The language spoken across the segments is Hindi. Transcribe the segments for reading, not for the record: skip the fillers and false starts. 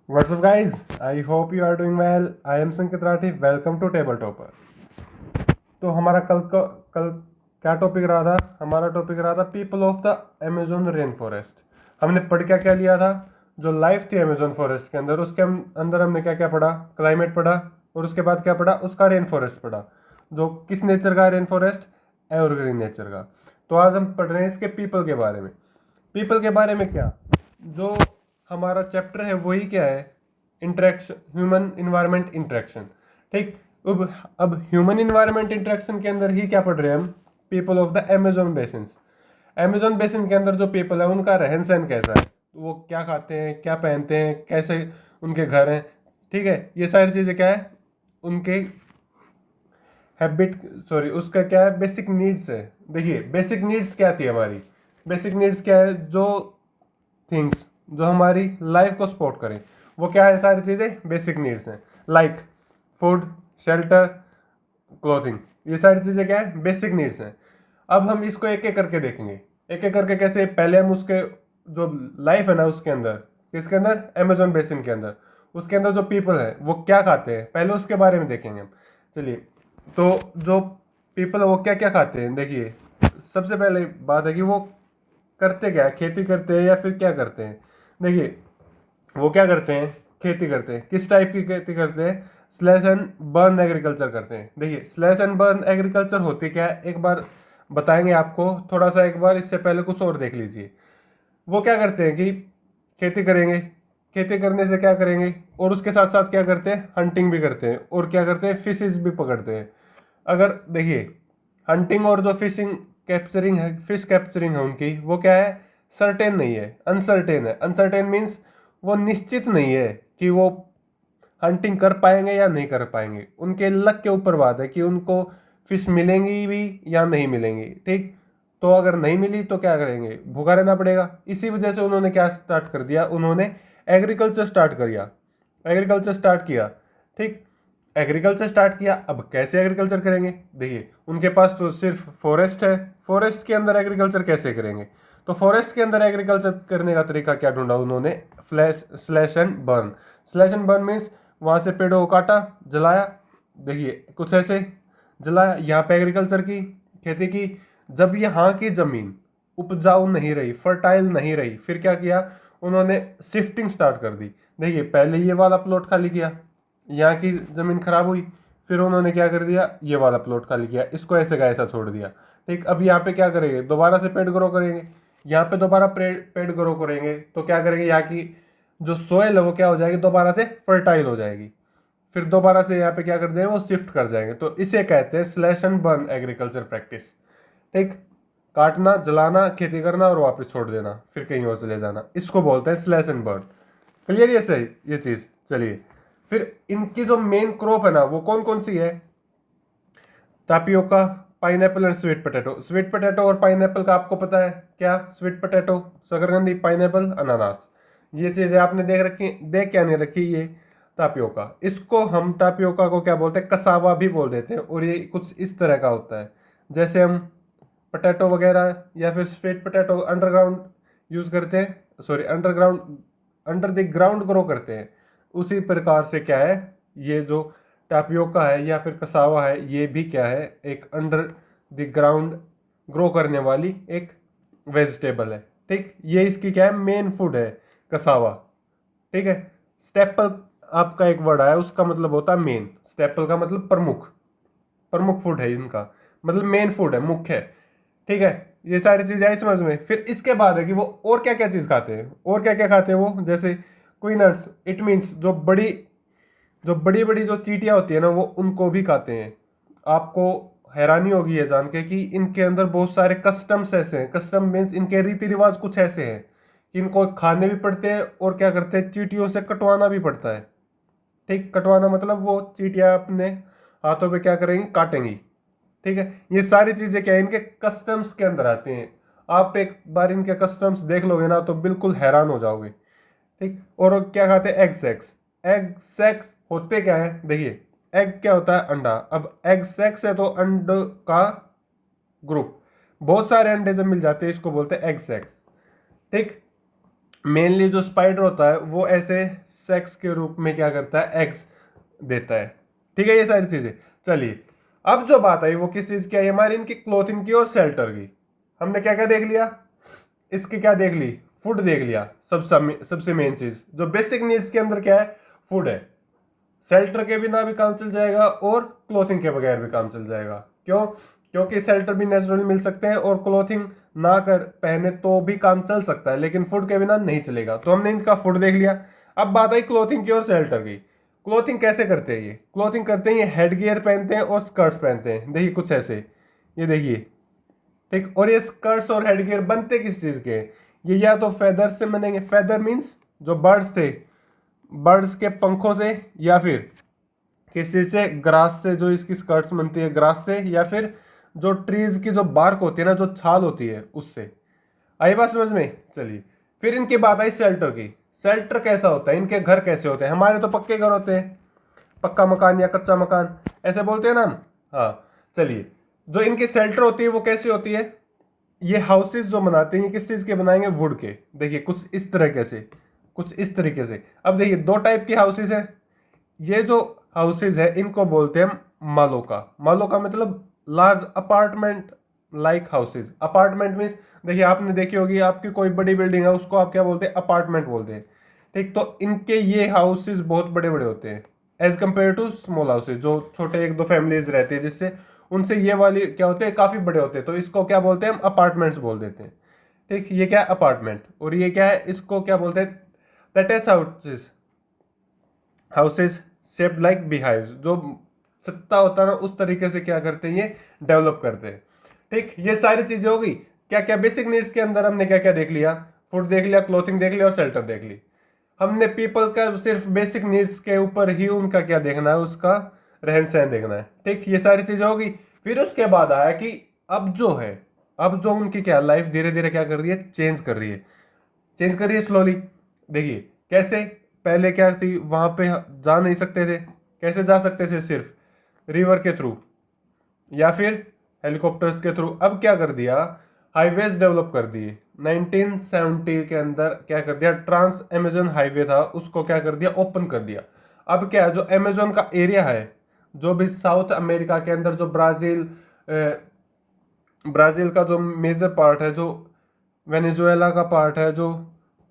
What's up, guys? I hope you are doing well. I am Sanket Rathi. Welcome to Table Topper. तो हमारा कल क्या टॉपिक रहा था? हमारा टॉपिक रहा था people of the Amazon rain forest. हमने पढ़ क्या लिया था? जो लाइफ थी अमेजोन फॉरेस्ट के अंदर, उसके अंदर हमने क्या पढ़ा? क्लाइमेट पढ़ा, और उसके बाद क्या पढ़ा? उसका रेन फॉरेस्ट पढ़ा। जो किस नेचर का रेन फॉरेस्ट? एवरग्रीन नेचर का। तो आज हम पढ़ रहे हैं इसके पीपल के बारे में। पीपल के बारे में क्या, जो हमारा चैप्टर है वही क्या है? Interaction, human environment interaction. ठीक। अब ह्यूमन इन्वायरमेंट इंटरेक्शन के अंदर ही क्या पढ़ रहे हैं हम? People of the Amazon basin. Amazon basin के अंदर जो पीपल है उनका रहन सहन कैसा है, वो क्या खाते हैं, क्या पहनते हैं, कैसे उनके घर हैं। ठीक है, ये सारी चीज़ें क्या है? उनके हैबिट, सॉरी, उसका क्या है? बेसिक नीड्स है। देखिए, बेसिक नीड्स क्या थी हमारी? बेसिक नीड्स क्या है? जो थिंग्स जो हमारी लाइफ को सपोर्ट करें, वो क्या है? सारी चीज़ें बेसिक नीड्स हैं। Like food, shelter, clothing. ये सारी चीज़ें क्या है? बेसिक नीड्स हैं। अब हम इसको एक एक करके देखेंगे। एक एक करके कैसे? पहले हम उसके जो लाइफ है ना, उसके अंदर, किसके अंदर? अमेजोन बेसिन के अंदर। उसके अंदर जो पीपल है वो क्या खाते हैं, पहले उसके बारे में देखेंगे हम। चलिए, तो जो पीपल है वो क्या क्या खाते हैं, देखिए। सबसे पहले बात है कि वो करते क्या है? खेती करते हैं या फिर क्या करते हैं? देखिए, वो क्या करते हैं? खेती करते हैं। किस टाइप की खेती करते हैं? स्लैश एंड बर्न एग्रीकल्चर करते हैं। देखिए, स्लैश एंड बर्न एग्रीकल्चर होती क्या है, एक बार बताएंगे आपको। थोड़ा सा एक बार इससे पहले कुछ और देख लीजिए। वो क्या करते हैं कि खेती करेंगे, खेती करने से क्या करेंगे, और उसके साथ साथ क्या करते हैं? हंटिंग भी करते हैं, और क्या करते हैं? फिशेज भी पकड़ते हैं। अगर देखिए, हंटिंग और जो फिशिंग कैप्चरिंग है, फिश कैप्चरिंग है उनकी, वो क्या है? सर्टेन नहीं है, अनसर्टेन है। अनसर्टेन मीन्स वो निश्चित नहीं है कि वो हंटिंग कर पाएंगे या नहीं कर पाएंगे। उनके लक के ऊपर बात है कि उनको फिश मिलेंगी भी या नहीं मिलेंगी। ठीक। तो अगर नहीं मिली तो क्या करेंगे? भूखा रहना पड़ेगा। इसी वजह से उन्होंने क्या स्टार्ट कर दिया? उन्होंने एग्रीकल्चर स्टार्ट कर दिया। एग्रीकल्चर स्टार्ट किया। ठीक। एग्रीकल्चर स्टार्ट किया। अब कैसे एग्रीकल्चर करेंगे? देखिए, उनके पास तो सिर्फ फॉरेस्ट है। फॉरेस्ट के अंदर एग्रीकल्चर कैसे करेंगे? तो फॉरेस्ट के अंदर एग्रीकल्चर करने का तरीका क्या ढूंढा उन्होंने? Flash slash and burn. Slash and burn means वहां से पेड़ों को काटा, जलाया। देखिए, कुछ ऐसे जलाया, यहाँ पे एग्रीकल्चर की, खेती की। जब यहाँ की जमीन उपजाऊ नहीं रही, फर्टाइल नहीं रही, फिर क्या किया? उन्होंने शिफ्टिंग स्टार्ट कर दी। देखिए, पहले ये वाला प्लॉट खाली किया, यहाँ की जमीन खराब हुई, फिर उन्होंने क्या कर दिया? ये वाला प्लॉट खाली किया, इसको ऐसे का ऐसा छोड़ दिया। ठीक। अब यहाँ पे क्या करेंगे? दोबारा से पेड़ ग्रो करेंगे। यहाँ पे दोबारा पेड़ ग्रो करेंगे तो क्या करेंगे? यहाँ की जो सोयल है वो क्या हो जाएगी? दोबारा से फर्टाइल हो जाएगी। फिर दोबारा से यहाँ पे क्या कर देंगे? वो शिफ्ट कर जाएंगे। तो इसे कहते हैं slash and burn agriculture practice. ठीक। काटना, जलाना, खेती करना और वापस छोड़ देना, फिर कहीं और चले जाना, इसको बोलते हैं स्लैश एंड बर्न। क्लियर? ये सही, ये चीज। चलिए, फिर इनकी जो मेन क्रॉप है ना, वो कौन कौन सी है? Tapioca, pineapple and sweet potato. Sweet potato और पाइनएप्पल का आपको पता है क्या? स्वीट पोटैटो, शकरकंदी, पाइनएप्पल, अनानास। ये चीजें आपने देख रखी, देख क्या नहीं रखी? ये टापियोका। इसको हम टापियोका को क्या बोलते हैं? कसावा भी बोल देते हैं। और ये कुछ इस तरह का होता है, जैसे हम पोटैटो वगैरह या फिर स्वीट पोटैटो अंडरग्राउंड यूज करते हैं, sorry, underground, under the ground grow करते हैं। उसी प्रकार से क्या है, ये जो टापियोका है या फिर कसावा है, ये भी क्या है? एक अंडर द ग्राउंड ग्रो करने वाली एक वेजिटेबल है। ठीक। ये इसकी क्या है? मेन फूड है, कसावा। ठीक है। स्टेपल आपका एक वर्ड आया, उसका मतलब होता है मेन। स्टेपल का मतलब प्रमुख। प्रमुख फूड है इनका, मतलब मेन फूड है, मुख्य है। ठीक है। ये सारी चीजें आई समझ में? फिर इसके बाद है कि वो और क्या क्या चीज खाते हैं। और क्या क्या खाते हैं वो? जैसे कोई नट्स, इट मीन्स जो बड़ी बड़ी जो चींटियां होती है ना, वो उनको भी खाते हैं। आपको हैरानी होगी ये जान के कि इनके अंदर बहुत सारे कस्टम्स ऐसे हैं। कस्टम मीन्स इनके रीति रिवाज कुछ ऐसे हैं कि इनको खाने भी पड़ते हैं, और क्या करते हैं? चींटियों से कटवाना भी पड़ता है। ठीक। कटवाना मतलब वो चींटियां अपने हाथों पे क्या करेंगी? काटेंगी। ठीक है। ये सारी चीजें क्या है? इनके कस्टम्स के अंदर आती हैं। आप एक बार इनके कस्टम्स देख लोगे ना तो बिल्कुल हैरान हो जाओगे। ठीक। और क्या खाते हैं? Egg sex. एग सेक्स होते क्या है? देखिए, एग क्या होता है? अंडा। अब एग सेक्स है तो अंडों का ग्रुप, बहुत सारे अंडे जब मिल जाते हैं इसको बोलते हैं एग सेक्स। ठीक। मेनली जो स्पाइडर होता है वो ऐसे सेक्स के रूप में क्या करता है, एग्स देता है। ठीक है, ये सारी चीजें। चलिए, अब जो बात आई वो किस चीज की आई हमारी, इनकी क्लोथिंग की और शेल्टर की। हमने क्या क्या देख लिया, इसकी क्या देख ली, फूड देख लिया। सबसे मेन चीज जो बेसिक नीड्स के अंदर क्या है, फूड है। शेल्टर के बिना भी काम चल जाएगा और क्लोथिंग के बगैर भी काम चल जाएगा। क्यों? क्योंकि शेल्टर भी नेचुरली मिल सकते हैं और क्लोथिंग ना कर पहने तो भी काम चल सकता है, लेकिन फूड के बिना नहीं चलेगा। तो हमने इनका फूड देख लिया। अब बात आई क्लोथिंग की और शेल्टर की। क्लोथिंग कैसे करते हैं ये? क्लोथिंग करते हैं ये हेड गियर पहनते हैं और स्कर्ट्स पहनते हैं। देखिए कुछ ऐसे, ये देखिए। ठीक, और ये स्कर्ट्स और हेड गियर बनते किस चीज के हैं? ये या तो फेदर से बनेंगे, फेदर मीन्स जो बर्ड्स थे, बर्ड्स के पंखों से, या फिर किस चीज से, ग्रास से। जो इसकी स्कर्ट्स बनती है ग्रास से, या फिर जो ट्रीज की जो बार्क होती है ना, जो छाल होती है, उससे। आई बात समझ में? चलिए, फिर इनकी बात आई शेल्टर की। शेल्टर कैसा होता है, इनके घर कैसे होते हैं? हमारे तो पक्के घर होते हैं, पक्का मकान या कच्चा मकान ऐसे बोलते हैं ना हम। हाँ, चलिए, जो इनकी शेल्टर होती है वो कैसी होती है? ये हाउसेस जो बनाते हैं ये किस चीज के बनाएंगे? वुड के। देखिए कुछ इस तरीके से, कुछ इस तरीके से। अब देखिए दो टाइप की हाउसेस है। ये जो हाउसेज है इनको बोलते हैं मालोका। मालोका मतलब large apartment like houses. Apartment means, देखिए आपने देखी होगी, आपकी कोई बड़ी बिल्डिंग है उसको आप क्या बोलते हैं? अपार्टमेंट बोलते हैं। ठीक, तो इनके ये हाउसेज बहुत बड़े बड़े होते हैं as compare to small houses, जो छोटे एक दो फैमिलीज रहती है जिससे, उनसे ये वाली क्या होते हैं, काफी बड़े होते हैं। तो इसको क्या बोलते हैं हम? अपार्टमेंट्स बोल देते हैं। ठीक, ये क्या है? अपार्टमेंट। और ये क्या है? इसको क्या बोलते हैं? That houses. Houses shaped like beehives. जो सत्ता होता है ना, उस तरीके से क्या करते हैं, ये डेवलप करते हैं। ठीक, ये सारी चीजें होगी। क्या क्या बेसिक नीड्स के अंदर हमने क्या क्या देख लिया? फूड देख लिया, क्लोथिंग देख लिया और शेल्टर देख ली। हमने पीपल का सिर्फ बेसिक नीड्स के ऊपर ही उनका क्या देखना है, उसका रहन सहन देखना है। ठीक, ये सारी चीजें होगी। फिर उसके बाद आया कि अब जो है, अब जो उनकी क्या लाइफ धीरे धीरे क्या कर रही है, चेंज कर रही है। चेंज करिए स्लोली। देखिए कैसे, पहले क्या थी, वहां पे जा नहीं सकते थे। कैसे जा सकते थे? सिर्फ रिवर के थ्रू या फिर हेलीकॉप्टर्स के थ्रू। अब क्या कर दिया, हाईवेज डेवलप कर दिए। 1970 के अंदर क्या कर दिया, ट्रांस अमेजन हाईवे था, उसको क्या कर दिया, ओपन कर दिया। अब क्या है, जो अमेजोन का एरिया है, जो भी साउथ अमेरिका के अंदर, जो ब्राजील का जो मेजर पार्ट है, जो वेनेजुएला का पार्ट है, जो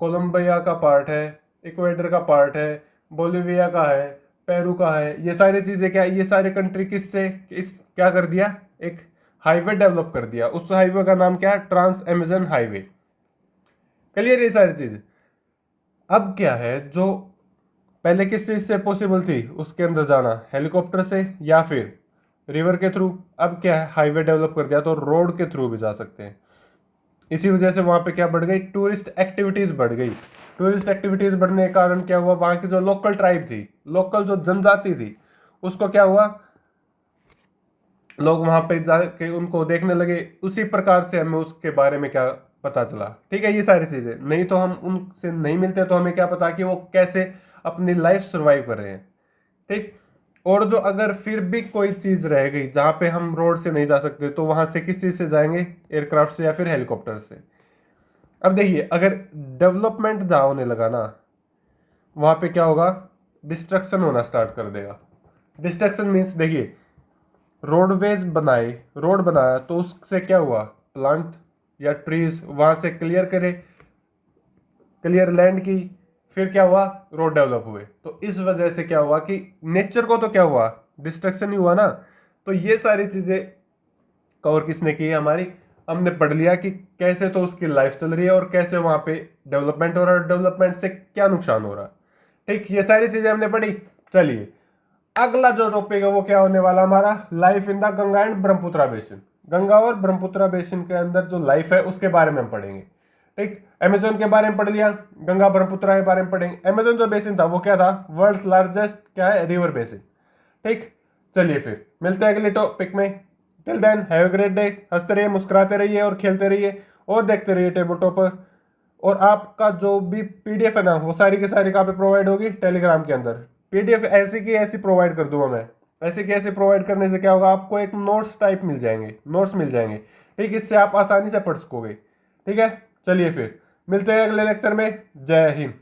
कोलंबिया का पार्ट है, इक्वेडर का पार्ट है, बोलिविया का है, पेरू का है, ये सारी चीजें क्या, ये सारे कंट्री किससे इस क्या कर दिया, एक हाईवे डेवलप कर दिया। उस हाईवे का नाम क्या है? Trans Amazon highway. क्लियर ये सारी चीज? अब क्या है, जो पहले किस चीज से पॉसिबल थी उसके अंदर जाना, हेलीकॉप्टर से या फिर रिवर के थ्रू, अब क्या है, हाईवे डेवलप कर दिया तो रोड के थ्रू भी जा सकते हैं। इसी वजह से वहां पे क्या बढ़ गई, टूरिस्ट एक्टिविटीज बढ़ गई। टूरिस्ट एक्टिविटीज बढ़ने के कारण क्या हुआ, वहां की जो लोकल ट्राइब थी, लोकल जो जनजाति थी, उसको क्या हुआ, लोग वहां पे जाके उनको देखने लगे। उसी प्रकार से हमें उसके बारे में क्या पता चला। ठीक है, ये सारी चीजें, नहीं तो हम उनसे नहीं मिलते तो हमें क्या पता कि वो कैसे अपनी लाइफ सर्वाइव कर रहे हैं। ठीक, और जो अगर फिर भी कोई चीज रह गई जहां पे हम रोड से नहीं जा सकते, तो वहां से किस चीज से जाएंगे? एयरक्राफ्ट से या फिर हेलीकॉप्टर से। अब देखिए, अगर डेवलपमेंट जहां होने लगा ना, वहां पे क्या होगा, डिस्ट्रक्शन होना स्टार्ट कर देगा। डिस्ट्रक्शन मीन्स, देखिए रोडवेज बनाए, रोड बनाया तो उससे क्या हुआ, प्लांट या ट्रीज वहां से क्लियर करे, क्लियर लैंड की, फिर क्या हुआ, रोड डेवलप हुए। तो इस वजह से क्या हुआ कि नेचर को तो क्या हुआ, डिस्ट्रक्शन ही हुआ ना। तो ये सारी चीजें कवर किसने की है, हमारी, हमने पढ़ लिया कि कैसे तो उसकी लाइफ चल रही है और कैसे वहां पे डेवलपमेंट हो रहा है, डेवलपमेंट से क्या नुकसान हो रहा है। ठीक, ये सारी चीजें हमने पढ़ी। चलिए, अगला जो टॉपिक है वो क्या होने वाला हमारा, life in the Ganga and Brahmaputra basin. Ganga और ब्रह्मपुत्रा बेसिन के अंदर जो लाइफ है उसके बारे में हम पढ़ेंगे। ठीक, अमेजोन के बारे में पढ़ लिया, गंगा ब्रह्मपुत्रा के बारे में पढ़ेंगे। अमेजोन जो बेसिन था वो क्या था, वर्ल्ड लार्जेस्ट क्या है, रिवर बेसिन। ठीक, चलिए फिर मिलते हैं अगले टॉपिक में। Till then have a great day. हंसते रहिए, मुस्कुराते रहिए और खेलते रहिए और देखते रहिए टेबल टॉपर। और आपका जो भी पीडीएफ है ना, वो सारी की सारी कहाँ पे प्रोवाइड होगी, टेलीग्राम के अंदर। पीडीएफ ऐसी की ऐसी प्रोवाइड कर दूंगा मैं। ऐसे की ऐसे प्रोवाइड करने से क्या होगा, आपको एक नोट्स टाइप मिल जाएंगे, नोट्स मिल जाएंगे। ठीक, इससे आप आसानी से पढ़ सकोगे। ठीक है, चलिए फिर मिलते हैं अगले लेक्चर में। जय हिंद।